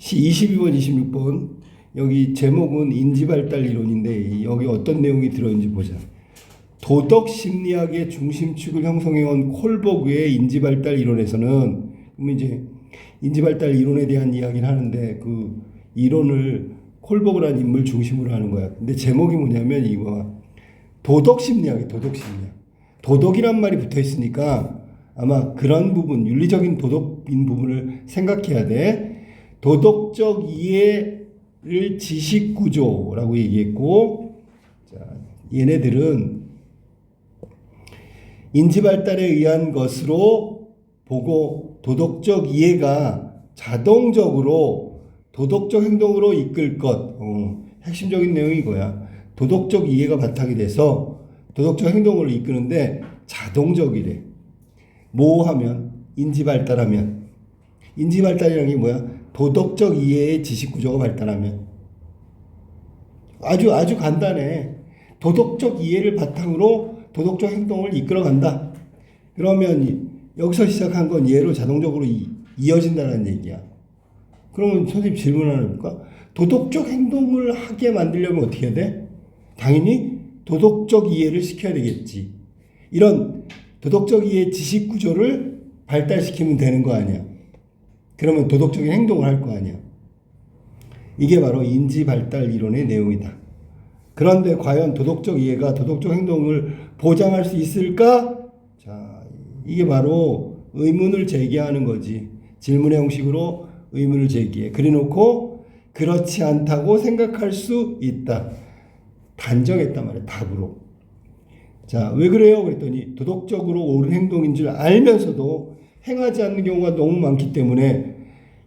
22번, 26번. 여기 제목은 인지발달 이론인데 여기 어떤 내용이 들어있는지 보자. 도덕 심리학의 중심축을 형성해온 콜버그의 인지발달 이론에서는, 그러면 이제 인지발달 이론에 대한 이야기를 하는데 그 이론을 콜버그라는 인물 중심으로 하는 거야. 근데 제목이 뭐냐면 이거야. 도덕 심리학이야, 도덕 심리학. 도덕이란 말이 붙어 있으니까 아마 그런 부분, 윤리적인 도덕인 부분을 생각해야 돼. 도덕적 이해를 지식구조라고 얘기했고, 자, 얘네들은 인지발달에 의한 것으로 보고 도덕적 이해가 자동적으로 도덕적 행동으로 이끌 것. 핵심적인 내용이 이거야. 도덕적 이해가 바탕이 돼서 도덕적 행동으로 이끄는데 자동적이래. 뭐 하면? 인지발달하면. 인지발달이라는 게 뭐야? 도덕적 이해의 지식구조가 발달하면. 아주 간단해. 도덕적 이해를 바탕으로 도덕적 행동을 이끌어간다. 그러면 여기서 시작한 건 얘로 자동적으로 이어진다는 얘기야. 그러면 선생님 질문 하나 해볼까? 도덕적 행동을 하게 만들려면 어떻게 해야 돼? 당연히 도덕적 이해를 시켜야 되겠지. 이런 도덕적 이해 지식 구조를 발달시키면 되는 거 아니야. 그러면 도덕적인 행동을 할 거 아니야. 이게 바로 인지 발달 이론의 내용이다. 그런데 과연 도덕적 이해가 도덕적 행동을 보장할 수 있을까? 자, 이게 바로 의문을 제기하는 거지. 질문의 형식으로 의문을 제기해. 그래놓고 그렇지 않다고 생각할 수 있다. 단정했단 말이야, 답으로. 자, 왜 그래요? 그랬더니 도덕적으로 옳은 행동인 줄 알면서도 행하지 않는 경우가 너무 많기 때문에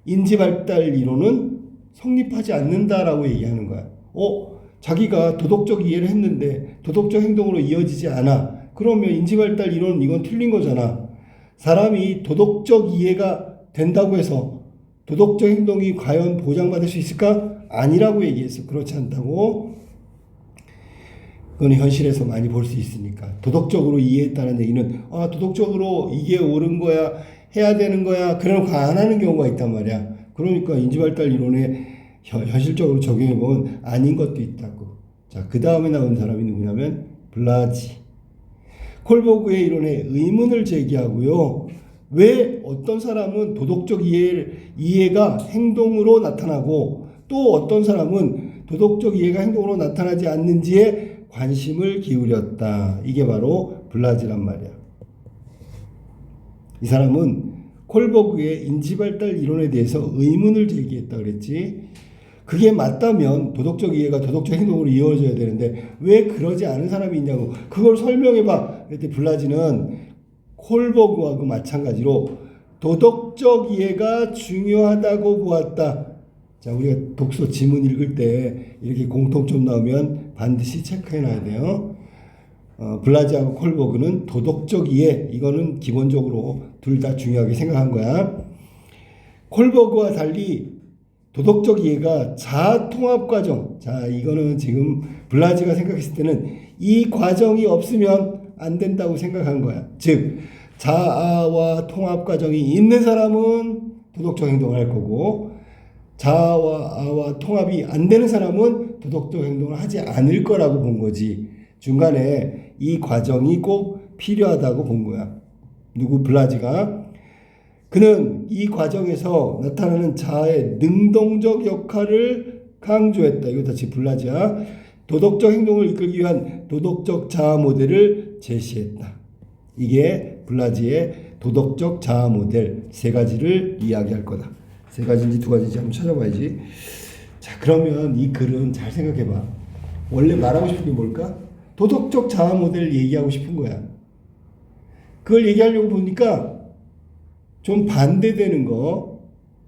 인지발달 이론은 성립하지 않는다라고 얘기하는 거야. 자기가 도덕적 이해를 했는데 도덕적 행동으로 이어지지 않아. 그러면 인지발달 이론은 이건 틀린 거잖아. 사람이 도덕적 이해가 된다고 해서 도덕적 행동이 과연 보장받을 수 있을까? 아니라고 얘기했어. 그렇지 않다고. 그건 현실에서 많이 볼 수 있으니까. 도덕적으로 이해했다는 얘기는 도덕적으로 이게 옳은 거야, 해야 되는 거야, 그래놓고 안 하는 경우가 있단 말이야. 그러니까 인지발달 이론에 현실적으로 적용해보면 아닌 것도 있다고. 자, 그 다음에 나온 사람이 누구냐면 블라지. 콜버그의 이론에 의문을 제기하고요. 왜 어떤 사람은 도덕적 이해가 행동으로 나타나고 또 어떤 사람은 도덕적 이해가 행동으로 나타나지 않는지에 관심을 기울였다. 이게 바로 블라지란 말이야. 이 사람은 콜버그의 인지발달 이론에 대해서 의문을 제기했다 그랬지. 그게 맞다면 도덕적 이해가 도덕적 행동으로 이어져야 되는데 왜 그러지 않은 사람이 있냐고. 그걸 설명해봐. 그랬더니 블라지는 콜버그와 마찬가지로 도덕적 이해가 중요하다고 보았다. 자, 우리가 독서 지문 읽을 때 이렇게 공통점 나오면 반드시 체크해놔야 돼요. 블라지하고 콜버그는 도덕적 이해, 이거는 기본적으로 둘 다 중요하게 생각한 거야. 콜버그와 달리 도덕적 이해가 자아 통합 과정. 자, 이거는 지금 블라지가 생각했을 때는 이 과정이 없으면 안 된다고 생각한 거야. 즉, 자아와 통합 과정이 있는 사람은 도덕적 행동을 할 거고, 자아와 아와 통합이 안 되는 사람은 도덕적 행동을 하지 않을 거라고 본 거지. 중간에 이 과정이 꼭 필요하다고 본 거야. 누구? 블라지가. 그는 이 과정에서 나타나는 자아의 능동적 역할을 강조했다. 이거 다시 블라지야. 도덕적 행동을 이끌기 위한 도덕적 자아 모델을 제시했다. 이게 블라지의 도덕적 자아 모델 세 가지를 이야기할 거다. 세 가지인지 두 가지인지 한번 찾아봐야지. 자, 그러면 이 글은 잘 생각해봐. 원래 말하고 싶은 게 뭘까? 도덕적 자아 모델을 얘기하고 싶은 거야. 그걸 얘기하려고 보니까 좀 반대되는 거,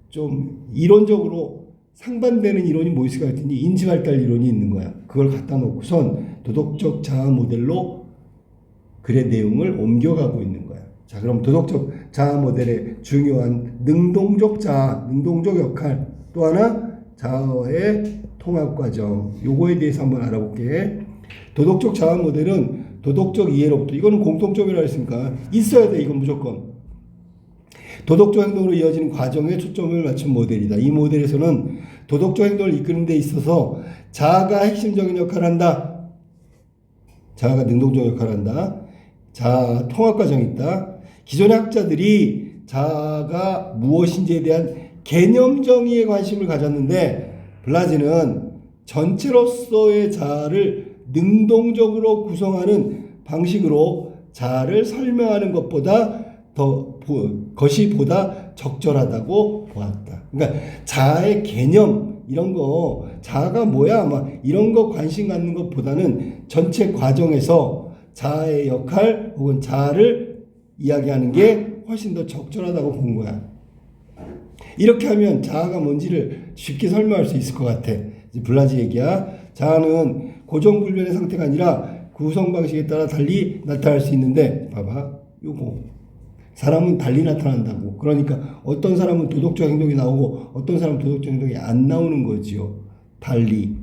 좀 이론적으로 상반되는 이론이 뭐 있을까 했더니 인지발달 이론이 있는 거야. 그걸 갖다 놓고선 도덕적 자아 모델로 글의 내용을 옮겨가고 있는 거야. 자, 그럼 도덕적 자아 모델의 중요한 능동적 자아, 능동적 역할, 또 하나 자아의 통합 과정, 요거에 대해서 한번 알아볼게. 도덕적 자아 모델은 도덕적 이해로부터, 이거는 공통점이라 했으니까 있어야 돼. 이건 무조건 도덕적 행동으로 이어지는 과정에 초점을 맞춘 모델이다. 이 모델에서는 도덕적 행동을 이끄는 데 있어서 자아가 핵심적인 역할을 한다. 자아가 능동적 역할을 한다. 자아 통합 과정이 있다. 기존의 학자들이 자아가 무엇인지에 대한 개념 정의에 관심을 가졌는데 블라지는 전체로서의 자아를 능동적으로 구성하는 방식으로 자아를 설명하는 것이 보다 적절하다고 보았다. 그러니까 자아의 개념 이런 거 자아가 뭐야 막 이런 거 관심 갖는 것보다는 전체 과정에서 자아의 역할 혹은 자아를 이야기하는 게 훨씬 더 적절하다고 본 거야. 이렇게 하면 자아가 뭔지를 쉽게 설명할 수 있을 것 같아. 이제 블라지 얘기야. 자아는 고정불변의 상태가 아니라 구성 방식에 따라 달리 나타날 수 있는데 봐봐 요거 사람은 달리 나타난다고. 그러니까 어떤 사람은 도덕적 행동이 나오고 어떤 사람은 도덕적 행동이 안 나오는 거지요. 달리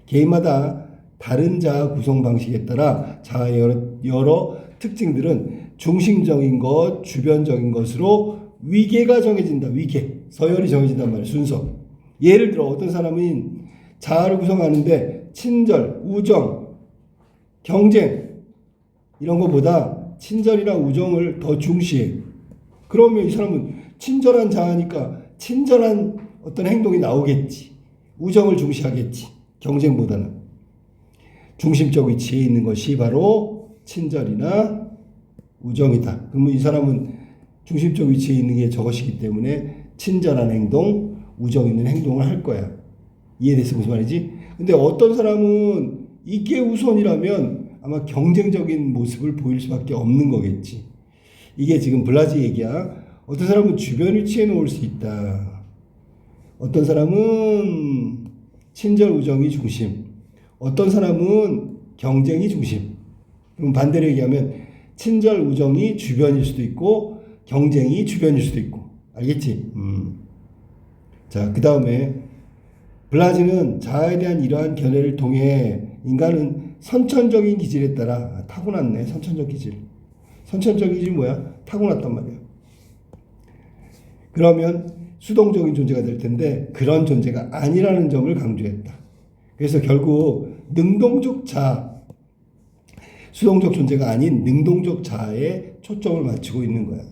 개인마다 다른 자아 구성 방식에 따라 자아의 여러 특징들은 중심적인 것, 주변적인 것으로 위계가 정해진다. 위계, 서열이 정해진단 말이야. 순서. 예를 들어 어떤 사람은 자아를 구성하는데 친절, 우정, 경쟁 이런 것보다 친절이나 우정을 더 중시해. 그러면 이 사람은 친절한 자아니까 친절한 어떤 행동이 나오겠지. 우정을 중시하겠지. 경쟁보다는. 중심적 위치에 있는 것이 바로 친절이나 우정이다. 그러면 이 사람은 중심적 위치에 있는 게 저것이기 때문에 친절한 행동, 우정 있는 행동을 할 거야. 이해됐어? 무슨 말이지? 근데 어떤 사람은 이게 우선이라면 아마 경쟁적인 모습을 보일 수밖에 없는 거겠지. 이게 지금 블라지 얘기야. 어떤 사람은 주변 위치에 놓을 수 있다. 어떤 사람은 친절 우정이 중심. 어떤 사람은 경쟁이 중심. 그럼 반대로 얘기하면 친절 우정이 주변일 수도 있고 경쟁이 주변일 수도 있고. 알겠지? 자, 그 다음에 블라지는 자아에 대한 이러한 견해를 통해 인간은 선천적인 기질에 따라 타고났네. 선천적 기질. 선천적 기질이 뭐야? 타고났단 말이야. 그러면 수동적인 존재가 될 텐데 그런 존재가 아니라는 점을 강조했다. 그래서 결국 능동적 자아, 수동적 존재가 아닌 능동적 자아에 초점을 맞추고 있는 거야.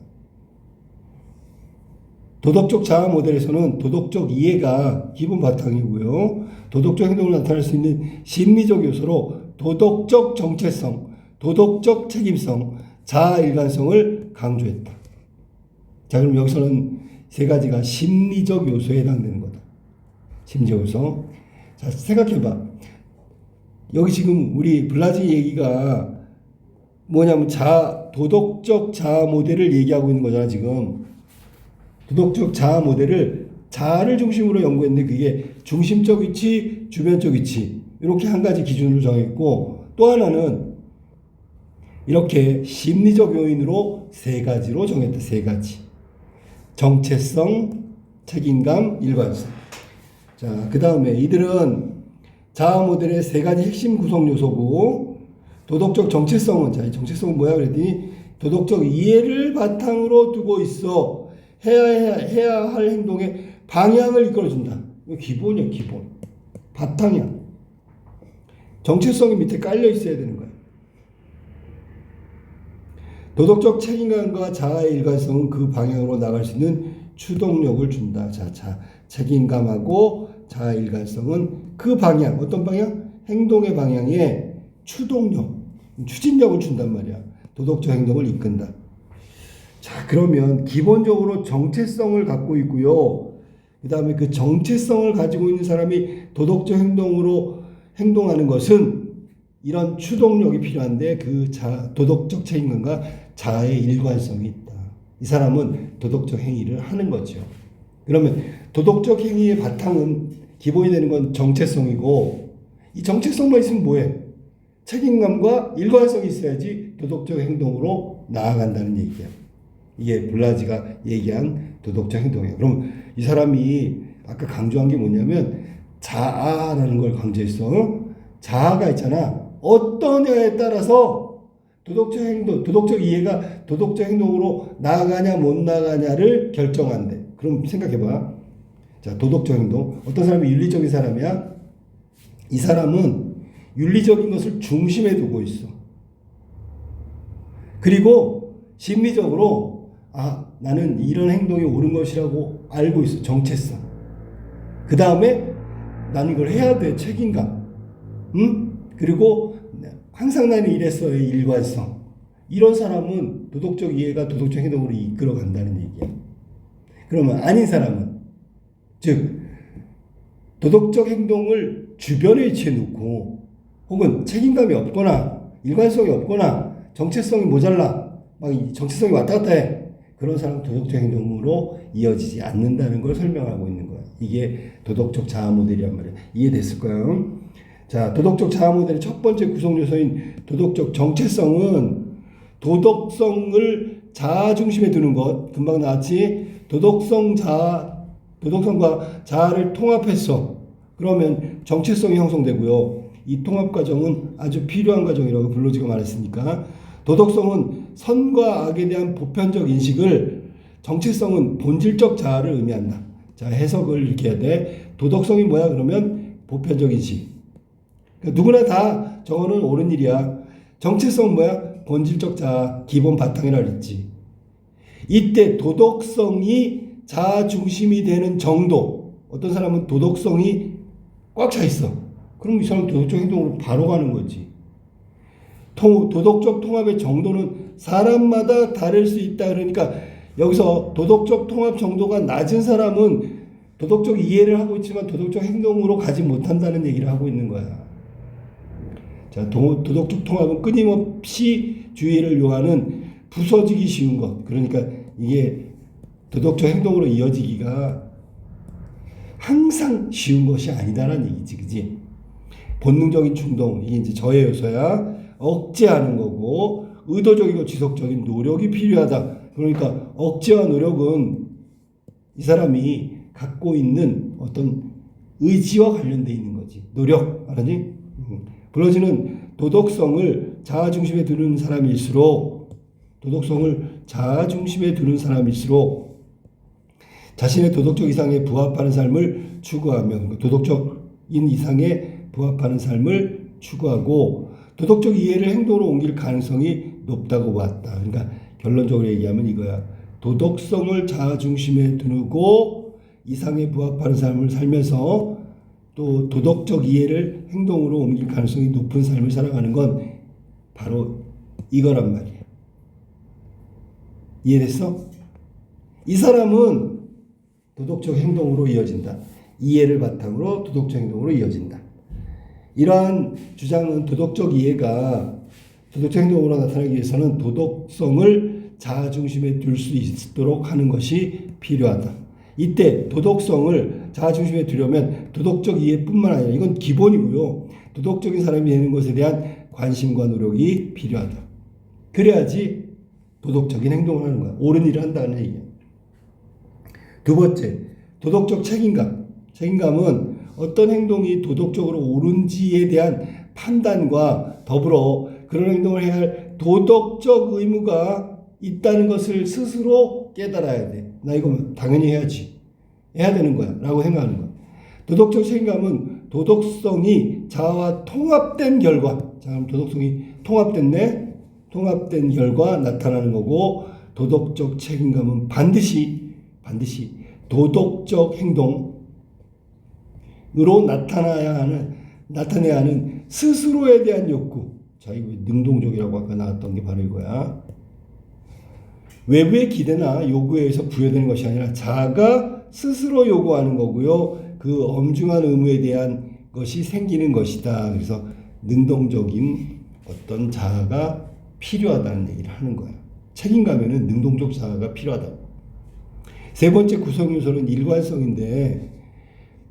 도덕적 자아 모델에서는 도덕적 이해가 기본 바탕이고요. 도덕적 행동을 나타낼 수 있는 심리적 요소로 도덕적 정체성, 도덕적 책임성, 자아 일관성을 강조했다. 자, 그럼 여기서는 세 가지가 심리적 요소에 해당되는 거다. 심리적 요소. 자, 생각해봐. 여기 지금 우리 블라지 얘기가 뭐냐면 도덕적 자아 모델을 얘기하고 있는 거잖아, 지금. 도덕적 자아 모델을 자아를 중심으로 연구했는데 그게 중심적 위치, 주변적 위치 이렇게 한 가지 기준으로 정했고 또 하나는 이렇게 심리적 요인으로 세 가지로 정했다. 세 가지. 정체성, 책임감, 일관성. 자, 그 다음에 이들은 자아 모델의 세 가지 핵심 구성 요소고 도덕적 정체성은 자, 이 정체성은 뭐야 그랬더니 도덕적 이해를 바탕으로 두고 있어. 해야 할 행동의 방향을 이끌어준다. 이거 기본이야, 기본. 바탕이야. 정체성이 밑에 깔려 있어야 되는 거야. 도덕적 책임감과 자아의 일관성은 그 방향으로 나갈 수 있는 추동력을 준다. 자, 책임감하고 자아 일관성은 그 방향, 어떤 방향? 행동의 방향에 추동력, 추진력을 준단 말이야. 도덕적 행동을 이끈다. 자, 그러면 기본적으로 정체성을 갖고 있고요. 그 다음에 그 정체성을 가지고 있는 사람이 도덕적 행동으로 행동하는 것은 이런 추동력이 필요한데 그 도덕적 책임감과 자아의 일관성이 있다. 이 사람은 도덕적 행위를 하는 거죠. 그러면 도덕적 행위의 바탕은 기본이 되는 건 정체성이고 이 정체성만 있으면 뭐해? 책임감과 일관성이 있어야지 도덕적 행동으로 나아간다는 얘기야. 이게 블라지가 얘기한 도덕적 행동이에요. 그럼 이 사람이 아까 강조한 게 뭐냐면 자아라는 걸 강조했어. 자아가 있잖아. 어떠냐에 따라서 도덕적 행동, 도덕적 이해가 도덕적 행동으로 나아가냐 못 나아가냐를 결정한대. 그럼 생각해봐. 자, 도덕적 행동. 어떤 사람이 윤리적인 사람이야? 이 사람은 윤리적인 것을 중심에 두고 있어. 그리고 심리적으로 나는 이런 행동이 옳은 것이라고 알고 있어. 정체성. 그 다음에 나는 이걸 해야 돼. 책임감. 응? 그리고 항상 나는 이랬어의 일관성. 이런 사람은 도덕적 이해가 도덕적 행동으로 이끌어 간다는 얘기야. 그러면 아닌 사람은, 즉 도덕적 행동을 주변에 위치해 놓고 혹은 책임감이 없거나 일관성이 없거나 정체성이 모자라, 막 정체성이 왔다 갔다 해. 그런 사람은 도덕적 행동으로 이어지지 않는다는 걸 설명하고 있는 거야. 이게 도덕적 자아 모델이란 말이야. 이해됐을 거야. 자, 도덕적 자아 모델의 첫 번째 구성 요소인 도덕적 정체성은 도덕성을 자아 중심에 두는 것. 금방 나왔지? 도덕성과 자아를 통합했어. 그러면 정체성이 형성되고요. 이 통합 과정은 아주 필요한 과정이라고 블로즈가 말했으니까. 도덕성은 선과 악에 대한 보편적 인식을, 정체성은 본질적 자아를 의미한다. 자, 해석을 이렇게 해야 돼. 도덕성이 뭐야? 그러면 보편적 인식. 그러니까 누구나 다 저거는 옳은 일이야. 정체성은 뭐야? 본질적 자아, 기본 바탕이라 그랬지. 이때 도덕성이 자아 중심이 되는 정도. 어떤 사람은 도덕성이 꽉 차 있어. 그럼 이 사람은 도덕적 행동으로 바로 가는 거지. 도덕적 통합의 정도는 사람마다 다를 수 있다. 그러니까 여기서 도덕적 통합 정도가 낮은 사람은 도덕적 이해를 하고 있지만 도덕적 행동으로 가지 못한다는 얘기를 하고 있는 거야. 자, 도덕적 통합은 끊임없이 주의를 요하는 부서지기 쉬운 것. 그러니까 이게 도덕적 행동으로 이어지기가 항상 쉬운 것이 아니다라는 얘기지, 그지? 본능적인 충동, 이게 이제 저해 요소야. 억제하는 거고, 의도적이고 지속적인 노력이 필요하다. 그러니까 억제와 노력은 이 사람이 갖고 있는 어떤 의지와 관련되어 있는 거지. 노력, 알았니? 블러즈는 도덕성을 자아 중심에 두는 사람일수록 자신의 도덕적 이상에 부합하는 삶을 추구하며, 도덕적인 이상에 부합하는 삶을 추구하고 도덕적 이해를 행동으로 옮길 가능성이 높다고 봤다. 그러니까 결론적으로 얘기하면 이거야. 도덕성을 자아 중심에 두고 이상에 부합하는 삶을 살면서 또 도덕적 이해를 행동으로 옮길 가능성이 높은 삶을 살아가는 건 바로 이거란 말이야. 이해됐어? 이 사람은 도덕적 행동으로 이어진다. 이해를 바탕으로 도덕적 행동으로 이어진다. 이러한 주장은 도덕적 이해가 도덕적 행동으로 나타나기 위해서는 도덕성을 자아 중심에 둘 수 있도록 하는 것이 필요하다. 이때 도덕성을 자아 중심에 두려면 도덕적 이해뿐만 아니라 이건 기본이고요. 도덕적인 사람이 되는 것에 대한 관심과 노력이 필요하다. 그래야지 도덕적인 행동을 하는 거야. 옳은 일을 한다는 얘기야. 두 번째, 도덕적 책임감. 책임감은 어떤 행동이 도덕적으로 옳은지에 대한 판단과 더불어 그런 행동을 해야 할 도덕적 의무가 있다는 것을 스스로 깨달아야 돼. 나 이거 당연히 해야지. 해야 되는 거야. 라고 생각하는 거야. 도덕적 책임감은 도덕성이 자아와 통합된 결과. 자, 그럼 도덕성이 통합됐네? 통합된 결과 나타나는 거고, 도덕적 책임감은 반드시 도덕적 행동으로 나타내야 하는 스스로에 대한 욕구. 자, 이거 능동적이라고 아까 나왔던 게 바로 이거야. 외부의 기대나 요구에 의해서 부여되는 것이 아니라 자아가 스스로 요구하는 거고요. 그 엄중한 의무에 대한 것이 생기는 것이다. 그래서 능동적인 어떤 자아가 필요하다는 얘기를 하는 거야. 책임감에는 능동적 자아가 필요하다. 세 번째 구성 요소는 일관성인데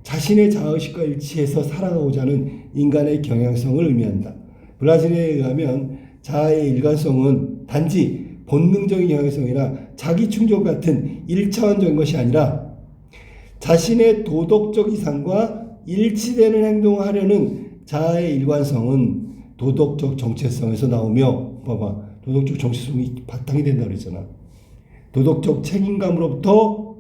자신의 자아의식과 일치해서 살아가고자 하는 인간의 경향성을 의미한다. 블라진에 의하면 자아의 일관성은 단지 본능적인 경향성이나 자기 충족 같은 1차원적인 것이 아니라 자신의 도덕적 이상과 일치되는 행동을 하려는 자아의 일관성은 도덕적 정체성에서 나오며 봐봐. 도덕적 정체성이 바탕이 된다 그랬잖아. 도덕적 책임감으로부터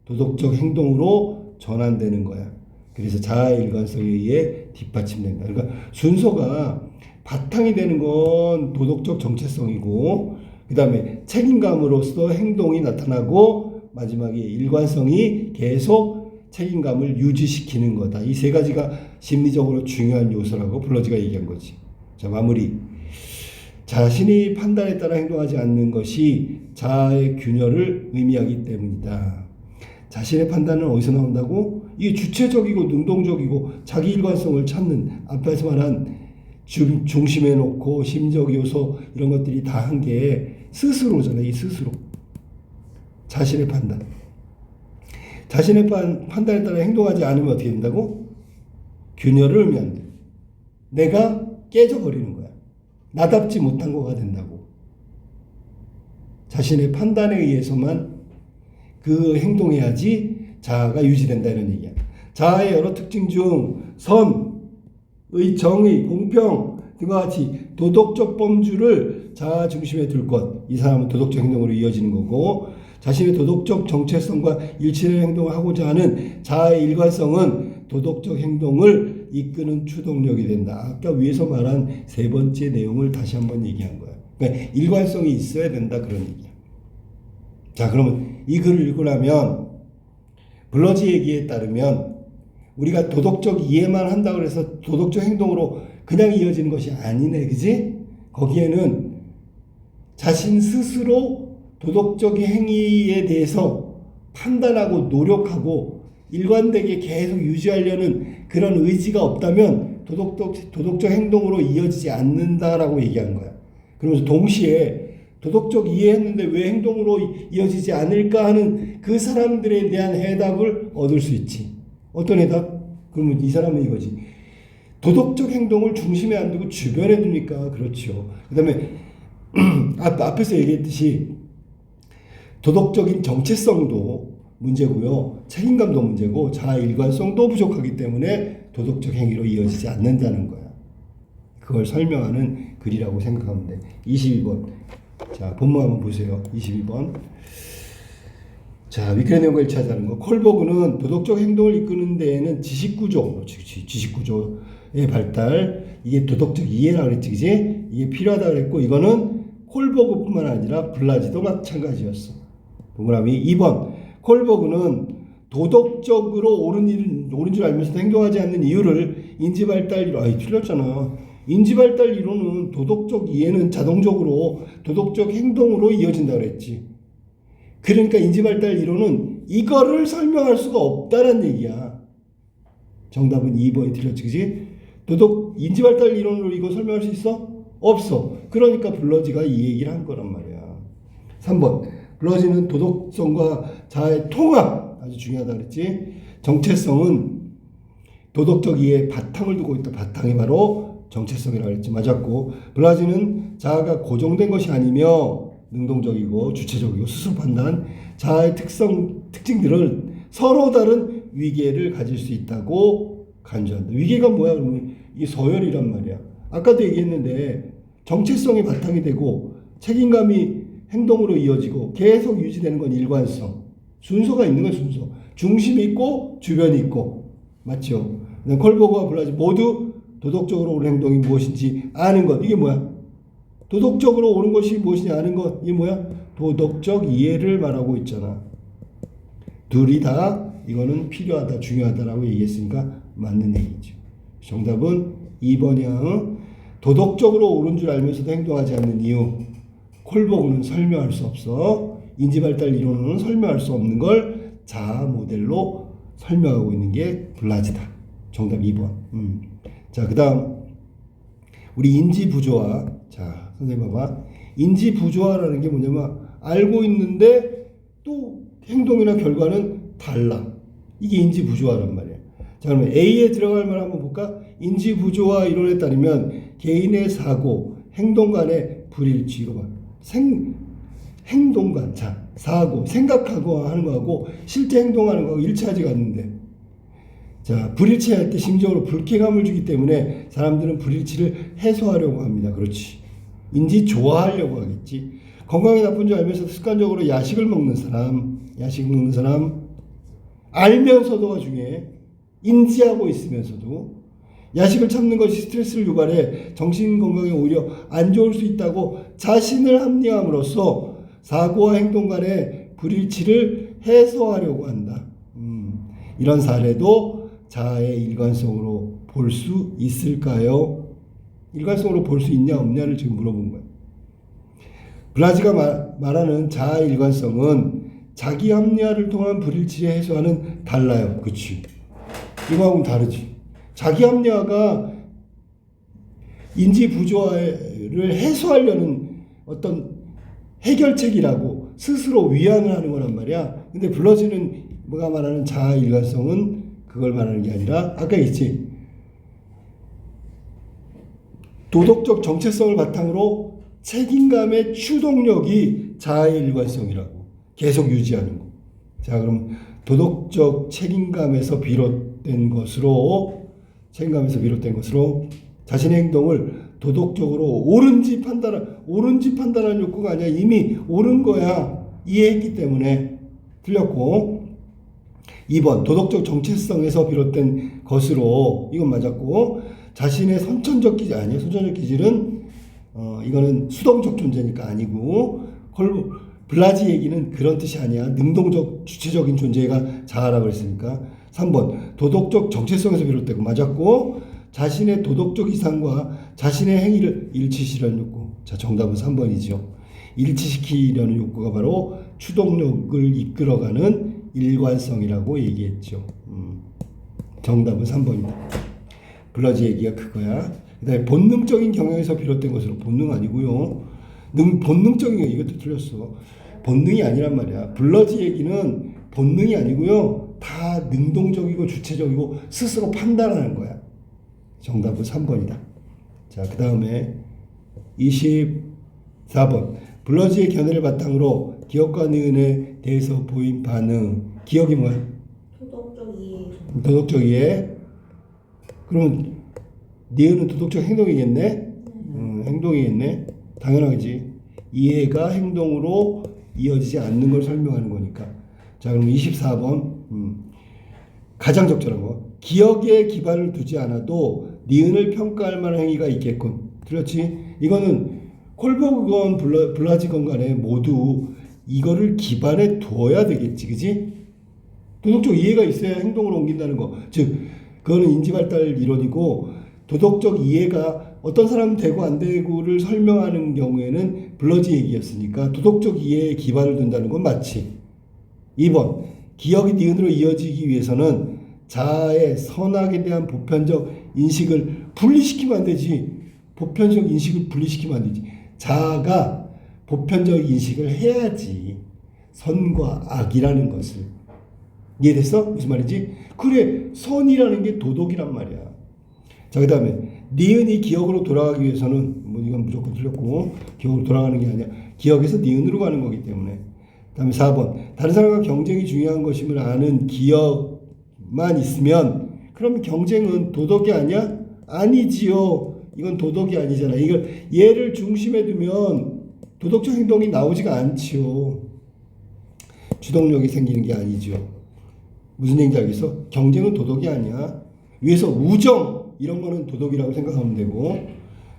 도덕적 행동으로 전환되는 거야. 그래서 자아의 일관성에 의해 뒷받침된다. 그러니까 순서가 바탕이 되는 건 도덕적 정체성이고, 그 다음에 책임감으로서 행동이 나타나고, 마지막에 일관성이 계속 책임감을 유지시키는 거다. 이 세 가지가 심리적으로 중요한 요소라고 블러지가 얘기한 거지. 자, 마무리. 자신의 판단에 따라 행동하지 않는 것이 자아의 균열을 의미하기 때문이다. 자신의 판단은 어디서 나온다고? 이게 주체적이고 능동적이고 자기 일관성을 찾는, 앞에서 말한 중심에 놓고 심적 요소 이런 것들이 다 한 게 스스로잖아요. 이 스스로. 자신의 판단. 자신의 판단에 따라 행동하지 않으면 어떻게 된다고? 균열을 의미한다. 내가 깨져버리는 거야. 나답지 못한 거가 된다고. 자신의 판단에 의해서만 그 행동해야지 자아가 유지된다 이런 얘기야. 자아의 여러 특징 중 선, 정의, 공평 등과 같이 도덕적 범주를 자아 중심에 둘 것. 이 사람은 도덕적 행동으로 이어지는 거고, 자신의 도덕적 정체성과 일치되는 행동을 하고자 하는 자아의 일관성은 도덕적 행동을 이끄는 추동력이 된다. 아까 위에서 말한 세 번째 내용을 다시 한번 얘기한 거야. 그러니까 일관성이 있어야 된다 그런 얘기야. 자, 그러면 이 글을 읽고 나면 블러지 얘기에 따르면 우리가 도덕적 이해만 한다고 해서 도덕적 행동으로 그냥 이어지는 것이 아니네, 그지? 거기에는 자신 스스로 도덕적 행위에 대해서 판단하고 노력하고 일관되게 계속 유지하려는 그런 의지가 없다면 도덕적 행동으로 이어지지 않는다라고 얘기한 거야. 그러면서 동시에 도덕적 이해했는데 왜 행동으로 이어지지 않을까 하는 그 사람들에 대한 해답을 얻을 수 있지. 어떤 해답? 그러면 이 사람은 이거지. 도덕적 행동을 중심에 안 두고 주변에 두니까 그렇죠. 그 다음에 앞에서 얘기했듯이 도덕적인 정체성도 문제고요. 책임감도 문제고 자아 일관성도 부족하기 때문에 도덕적 행위로 이어지지 않는다는 거야. 그걸 설명하는 글이라고 생각하면 돼. 22번. 자, 본문 한번 보세요. 22번. 자, 위크의 내용과 일치하자는 거. 콜버그는 도덕적 행동을 이끄는 데에는 지식구조, 지식구조의 발달, 이게 도덕적 이해라 그랬지, 그지? 이게 필요하다 그랬고, 이거는 콜버그뿐만 아니라 블라지도 마찬가지였어. 동그라미 2번. 콜버그는 도덕적으로 옳은 줄 알면서도 행동하지 않는 이유를 인지발달, 틀렸잖아. 인지발달 이론은 도덕적 이해는 자동적으로 도덕적 행동으로 이어진다 그랬지. 그러니까 인지발달 이론은 이거를 설명할 수가 없다는 얘기야. 정답은 2번이 틀렸지, 그지? 인지발달 이론으로 이거 설명할 수 있어? 없어. 그러니까 블러지가 이 얘기를 한 거란 말이야. 3번. 블러지는 도덕성과 자아의 통합, 아주 중요하다 그랬지? 정체성은 도덕적 이해에 바탕을 두고 있다. 바탕이 바로 정체성이라고 그랬지. 맞았고, 블라지는 자아가 고정된 것이 아니며 능동적이고 주체적이고 스스로 판단, 자아의 특징들을 서로 다른 위계를 가질 수 있다고 간주한다. 위계가 뭐야? 그러면 이 서열이란 말이야. 아까도 얘기했는데 정체성이 바탕이 되고 책임감이 행동으로 이어지고 계속 유지되는 건 일관성. 순서가 있는 건 순서. 중심이 있고 주변이 있고. 맞죠? 콜버그와 블라지 모두 도덕적으로 옳은 행동이 무엇인지 아는 것. 이게 뭐야? 도덕적으로 옳은 것이 무엇이냐 아는 것. 이게 뭐야? 도덕적 이해를 말하고 있잖아. 둘이 다 이거는 필요하다, 중요하다라고 얘기했으니까 맞는 얘기죠. 정답은 2번이야. 도덕적으로 옳은 줄 알면서도 행동하지 않는 이유. 콜버그는 설명할 수 없어. 인지발달 이론은 설명할 수 없는 걸 자아 모델로 설명하고 있는 게 블라지다. 정답 2번. 자, 그 다음 우리 인지부조화. 자, 선생님 봐봐. 인지부조화라는 게 뭐냐면 알고 있는데 또 행동이나 결과는 달라. 이게 인지부조화란 말이야. 자, 그러면 A에 들어갈 말 한번 볼까? 인지부조화 이론에 따르면 개인의 사고, 행동 간의 불일치. 이거 봐. 행동관, 자, 사고, 생각하고 하는 거하고 실제 행동하는 거하고 일치하지가 않는데, 자, 불일치할 때 심적으로 불쾌감을 주기 때문에 사람들은 불일치를 해소하려고 합니다. 그렇지. 인지 좋아하려고 하겠지. 건강에 나쁜 줄 알면서도 습관적으로 야식을 먹는 사람, 알면서도가 중요해. 인지하고 있으면서도 야식을 참는 것이 스트레스를 유발해 정신 건강에 오히려 안 좋을 수 있다고 자신을 합리함으로써 사고와 행동 간의 불일치를 해소하려고 한다. 이런 사례도 자아의 일관성으로 볼 수 있을까요? 일관성으로 볼 수 있냐 없냐를 지금 물어본 거예요. 블라지가 말하는 자아의 일관성은 자기 합리화를 통한 불일치를 해소하는 달라요. 그치? 이거하고는 다르지. 자기 합리화가 인지 부조화를 해소하려는 어떤 해결책이라고 스스로 위안을 하는 거란 말이야. 근데 블러지는 뭐가 말하는 자아 일관성은 그걸 말하는 게 아니라 아까 있지. 도덕적 정체성을 바탕으로 책임감의 추동력이 자아의 일관성이라고 계속 유지하는 거. 자, 그럼 도덕적 책임감에서 비롯된 것으로 자신의 행동을 도덕적으로 옳은지 판단하는 욕구가 아니라 이미 옳은 거야. 이해했기 때문에 틀렸고. 2번 도덕적 정체성에서 비롯된 것으로 이건 맞았고 자신의 선천적 기질 아니에요. 선천적 기질은 이거는 수동적 존재니까 아니고 블라지 얘기는 그런 뜻이 아니야. 능동적 주체적인 존재가 자아라고 했으니까. 3번 도덕적 정체성에서 비롯되고 맞았고 자신의 도덕적 이상과 자신의 행위를 일치시키려는 욕구. 자, 정답은 3번이죠. 일치시키려는 욕구가 바로 추동력을 이끌어가는 일관성이라고 얘기했죠. 정답은 3번이다. 블라지 얘기가 그거야. 그 다음에 본능적인 경향에서 비롯된 것으로 본능 아니고요. 본능적인 거 이것도 틀렸어. 본능이 아니란 말이야. 블러지 얘기는 본능이 아니고요. 다 능동적이고 주체적이고 스스로 판단하는 거야. 정답은 3번이다. 자, 그 다음에 24번. 블러지의 견해를 바탕으로 기억과 니은에 대해서 보인 반응. 기억이 뭐야? 도덕적 이해. 그러면 니은은 도덕적 행동이겠네? 행동이겠네? 당연하겠지. 이해가 행동으로 이어지지 않는 걸 설명하는 거니까. 자, 그럼 24번. 가장 적절한 거. 기억에 기반을 두지 않아도 니은을 평가할 만한 행위가 있겠군. 틀렸지? 이거는 콜버그건 블라지건 간에 모두 이거를 기반에 두어야 되겠지. 그지? 도덕적 이해가 있어야 행동으로 옮긴다는 거. 즉, 그거는 인지발달 이론이고 도덕적 이해가 어떤 사람 되고 안 되고를 설명하는 경우에는 블러지 얘기였으니까 도덕적 이해에 기반을 둔다는 건 맞지. 2번. 기억이 니은으로 이어지기 위해서는 자아의 선악에 대한 보편적 인식을 분리시키면 안 되지. 보편적 인식을 분리시키면 안 되지. 자아가 보편적 인식을 해야지. 선과 악이라는 것을. 이해됐어? 무슨 말인지? 그래, 선이라는 게 도덕이란 말이야. 자, 그 다음에 니은이 기억으로 돌아가기 위해서는 뭐 이건 무조건 틀렸고 기억으로 돌아가는 게 아니야. 기억에서 니은으로 가는 거기 때문에. 그 다음에 4번. 다른 사람과 경쟁이 중요한 것임을 아는 기억만 있으면 그럼 경쟁은 도덕이 아니야? 아니지요. 이건 도덕이 아니잖아. 이걸 얘를 중심에 두면 도덕적 행동이 나오지가 않지요. 주동력이 생기는 게 아니죠. 무슨 얘기인지 알겠어? 경쟁은 도덕이 아니야. 위에서 우정 이런 거는 도덕이라고 생각하면 되고,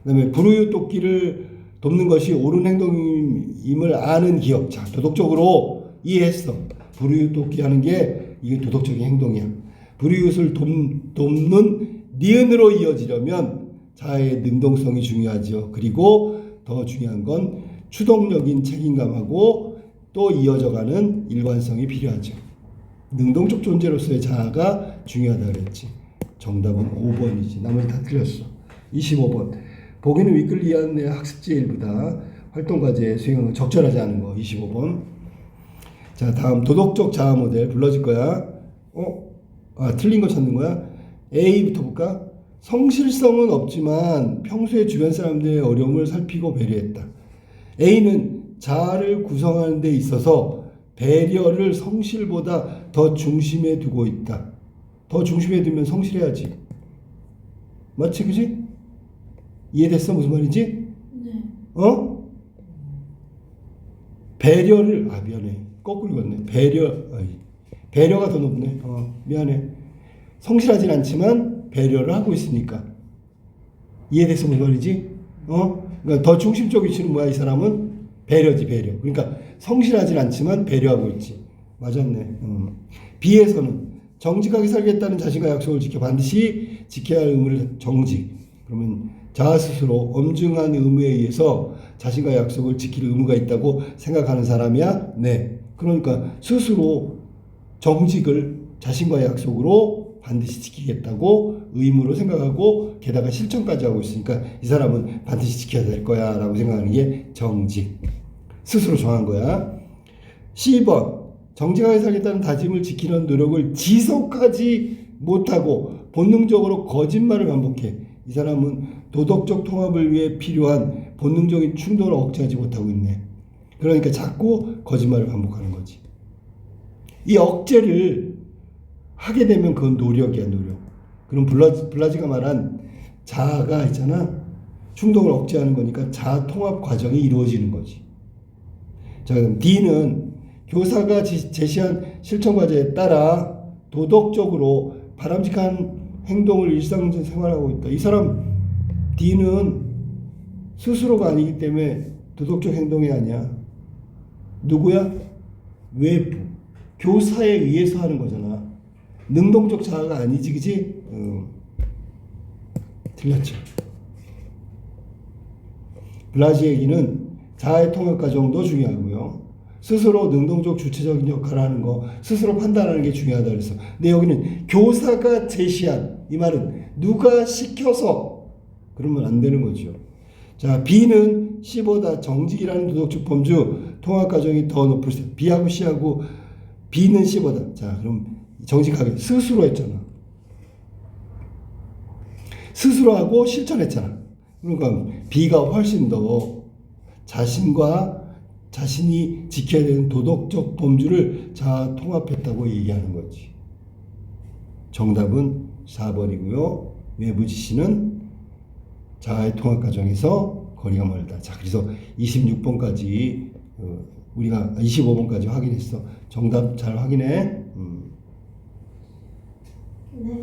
그다음에 불우유 돕기를 돕는 것이 옳은 행동임을 아는 기억. 자, 도덕적으로 이해했어. 불우유 돕기 하는 게 이게 도덕적인 행동이야. 불우유를 돕는 니은으로 이어지려면 자아의 능동성이 중요하죠. 그리고 더 중요한 건 추동력인 책임감하고 또 이어져가는 일관성이 필요하죠. 능동적 존재로서의 자아가 중요하다 그랬지. 정답은 5번이지. 나머지 다 틀렸어. 25번. 보기는 윗글리한 내 학습지의 일부다. 활동과제 수행은 적절하지 않은 거. 25번. 자, 다음 도덕적 자아 모델 불러줄 거야. 틀린 거 찾는 거야. A부터 볼까? 성실성은 없지만 평소에 주변 사람들의 어려움을 살피고 배려했다. A는 자아를 구성하는 데 있어서 배려를 성실보다 더 중심에 두고 있다. 더 중심에 두면 성실해야지. 맞지, 그지? 이해됐어? 무슨 말인지? 네. 배려를 미안해. 거꾸로 읽었네. 배려가 더 높네. 미안해. 성실하진 않지만 배려를 하고 있으니까. 이해됐어 무슨 말이지? 그러니까 더 중심적 위치는 뭐야 이 사람은? 배려지 배려. 그러니까 성실하진 않지만 배려하고 있지. 맞았네. B에서는 정직하게 살겠다는 자신과 약속을 지켜 반드시 지켜야 할 의무를 정직. 그러면 자아 스스로 엄중한 의무에 의해서 자신과 약속을 지킬 의무가 있다고 생각하는 사람이야? 네. 그러니까 스스로 정직을 자신과의 약속으로 반드시 지키겠다고 의무로 생각하고 게다가 실천까지 하고 있으니까 이 사람은 반드시 지켜야 될 거야 라고 생각하는 게 정직. 스스로 정한 거야. C번 정직하게 살겠다는 다짐을 지키는 노력을 지속하지 못하고 본능적으로 거짓말을 반복해. 이 사람은 도덕적 통합을 위해 필요한 본능적인 충동을 억제하지 못하고 있네. 그러니까 자꾸 거짓말을 반복하는 거지. 이 억제를 하게 되면 그건 노력이야, 노력. 그럼 블라지가 말한 자아가 있잖아. 충동을 억제하는 거니까 자아 통합 과정이 이루어지는 거지. 자, 그럼 D는 교사가 제시한 실천 과제에 따라 도덕적으로 바람직한 행동을 일상적 생활하고 있다. 이 사람 D는 스스로가 아니기 때문에 도덕적 행동이 아니야. 누구야? 외부. 교사에 의해서 하는 거잖아. 능동적 자아가 아니지, 그지? 틀렸죠. 블라지 얘기는 자아의 통합 과정도 중요하고요. 스스로 능동적 주체적인 역할을 하는 거, 스스로 판단하는 게 중요하다 그랬어. 근데 여기는 교사가 제시한, 이 말은 누가 시켜서 그러면 안 되는 거죠. 자, B는 C보다 정직이라는 도덕적 범주 통합 과정이 더 높을 때 B하고 C하고 B는 C보다. 자, 그럼 정직하게 스스로 했잖아. 스스로 하고 실천했잖아. 그러니까 B가 훨씬 더 자신이 지켜야 되는 도덕적 범주를 자아 통합했다고 얘기하는 거지. 정답은 4번이고요. 외부 지시는 자아의 통합 과정에서 거리가 멀다. 자, 그래서 26번까지 우리가 25번까지 확인했어. 정답 잘 확인해. 네.